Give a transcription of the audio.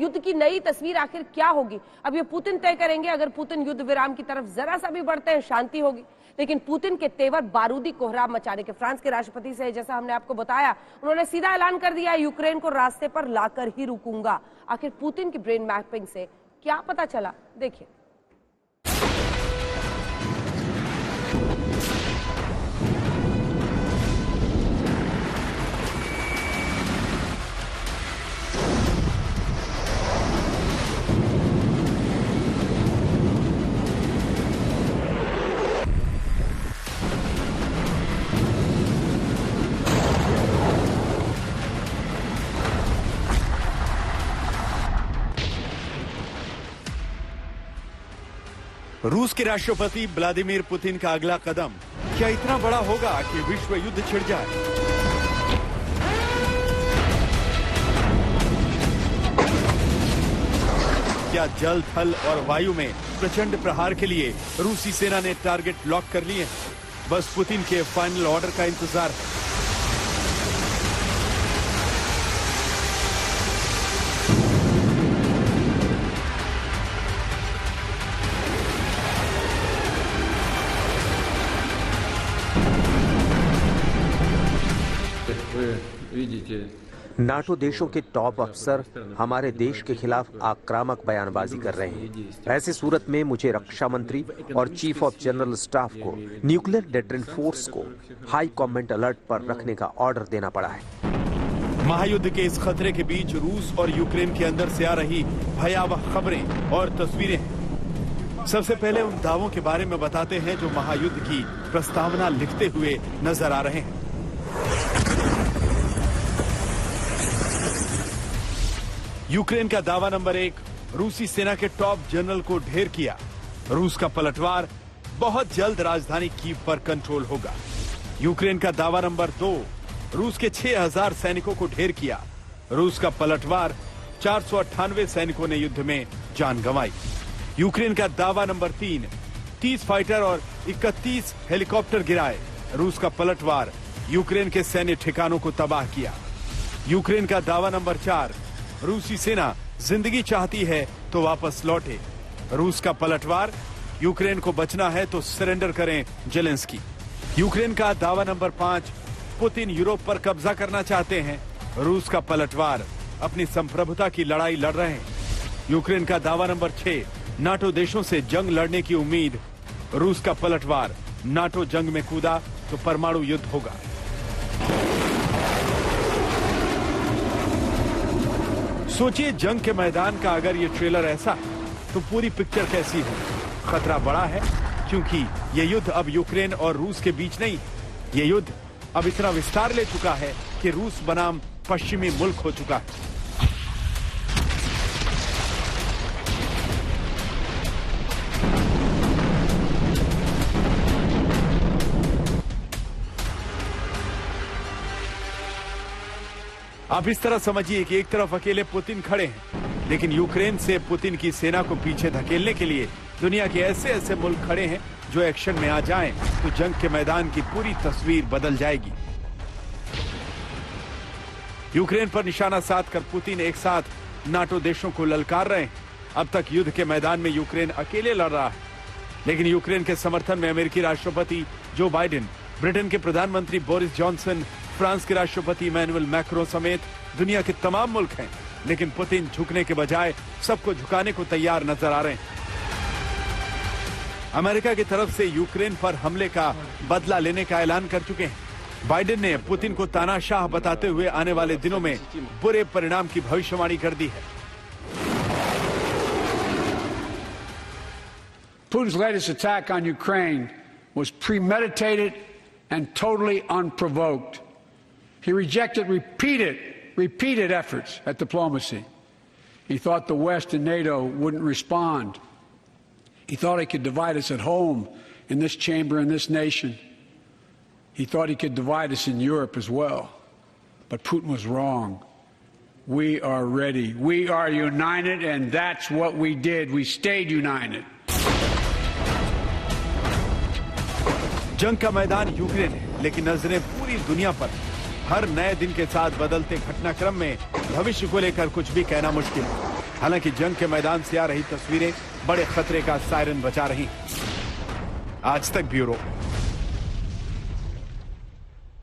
युद्ध की नई तस्वीर आखिर क्या होगी, अब ये पुतिन तय करेंगे। अगर पुतिन युद्ध विराम की तरफ जरा सा भी बढ़ते हैं, शांति होगी, लेकिन पुतिन के तेवर बारूदी कोहराम मचाने के। फ्रांस के राष्ट्रपति से, जैसा हमने आपको बताया, उन्होंने सीधा ऐलान कर दिया, यूक्रेन को रास्ते पर लाकर ही रुकूंगा। आखिर पुतिन की ब्रेन मैपिंग से क्या पता चला, देखिए। रूस के राष्ट्रपति व्लादिमीर पुतिन का अगला कदम क्या इतना बड़ा होगा कि विश्व युद्ध छिड़ जाए? क्या जल, थल और वायु में प्रचंड प्रहार के लिए रूसी सेना ने टारगेट लॉक कर लिए? बस पुतिन के फाइनल ऑर्डर का इंतजार। नाटो देशों के टॉप अफसर हमारे देश के खिलाफ आक्रामक बयानबाजी कर रहे हैं। ऐसी सूरत में मुझे रक्षा मंत्री और चीफ ऑफ जनरल स्टाफ को न्यूक्लियर डेटरेंट फोर्स को हाई कमांड अलर्ट पर रखने का ऑर्डर देना पड़ा है। महायुद्ध के इस खतरे के बीच रूस और यूक्रेन के अंदर से आ रही भयावह खबरें और तस्वीरें हैं। सबसे पहले उन दावों के बारे में बताते हैं जो महायुद्ध की प्रस्तावना लिखते हुए नजर आ रहे हैं। यूक्रेन का दावा नंबर 1, रूसी सेना के टॉप जनरल को ढेर किया। रूस का पलटवार बहुत जल्द राजधानी कीव पर कंट्रोल होगा। यूक्रेन का दावा नंबर 2, रूस के 6000 सैनिकों को ढेर किया। रूस का पलटवार 498 सैनिकों ने युद्ध में जान गंवाई। यूक्रेन का दावा नंबर 3, 30 फाइटर और 31 हेलीकॉप्टर गिराए। रूस का पलटवार यूक्रेन के सैन्य ठिकानों को तबाह किया। यूक्रेन का दावा नंबर 4, रूसी सेना जिंदगी चाहती है तो वापस लौटे। रूस का पलटवार, यूक्रेन को बचना है तो सरेंडर करें जेलेंस्की। यूक्रेन का दावा नंबर 5, पुतिन यूरोप पर कब्जा करना चाहते हैं। रूस का पलटवार, अपनी संप्रभुता की लड़ाई लड़ रहे हैं। यूक्रेन का दावा नंबर 6, नाटो देशों से जंग लड़ने की उम्मीद। रूस का पलटवार, नाटो जंग में कूदा तो परमाणु युद्ध होगा। सोचिए, जंग के मैदान का अगर ये ट्रेलर ऐसा है तो पूरी पिक्चर कैसी है? खतरा बड़ा है, क्योंकि ये युद्ध अब यूक्रेन और रूस के बीच नहीं, ये युद्ध अब इतना विस्तार ले चुका है कि रूस बनाम पश्चिमी मुल्क हो चुका है। आप इस तरह समझिए कि एक तरफ अकेले पुतिन खड़े हैं, लेकिन यूक्रेन से पुतिन की सेना को पीछे धकेलने के लिए दुनिया के ऐसे ऐसे मुल्क खड़े हैं जो एक्शन में आ जाएं तो जंग के मैदान की पूरी तस्वीर बदल जाएगी। यूक्रेन पर निशाना साधकर पुतिन एक साथ नाटो देशों को ललकार रहे हैं। अब तक युद्ध के मैदान में यूक्रेन अकेले लड़ रहा है, लेकिन यूक्रेन के समर्थन में अमेरिकी राष्ट्रपति जो बाइडेन, ब्रिटेन के प्रधानमंत्री बोरिस जॉनसन, फ्रांस के राष्ट्रपति इमैनुअल मैक्रों समेत दुनिया के तमाम मुल्क हैं। लेकिन पुतिन झुकने के बजाय सबको झुकाने को तैयार नजर आ रहे हैं। अमेरिका की तरफ से यूक्रेन पर हमले का बदला लेने का ऐलान कर चुके हैं। बाइडेन ने पुतिन को तानाशाह बताते हुए आने वाले दिनों में बुरे परिणाम की भविष्यवाणी कर दी है। Putin's latest attack on Ukraine was premeditated and totally unprovoked. He rejected repeated efforts at diplomacy. He thought the West and NATO wouldn't respond. He thought he could divide us at home, in this chamber, in this nation. He thought he could divide us in Europe as well. But Putin was wrong. We are ready. We are united, and that's what we did. We stayed united. जंग का मैदान Ukraine है, लेकिन नजरें पूरी दुनिया पर। हर नए दिन के साथ बदलते घटनाक्रम में भविष्य को लेकर कुछ भी कहना मुश्किल है। हालांकि जंग के मैदान से आ रही तस्वीरें बड़े खतरे का सायरन बजा रही। आज तक ब्यूरो।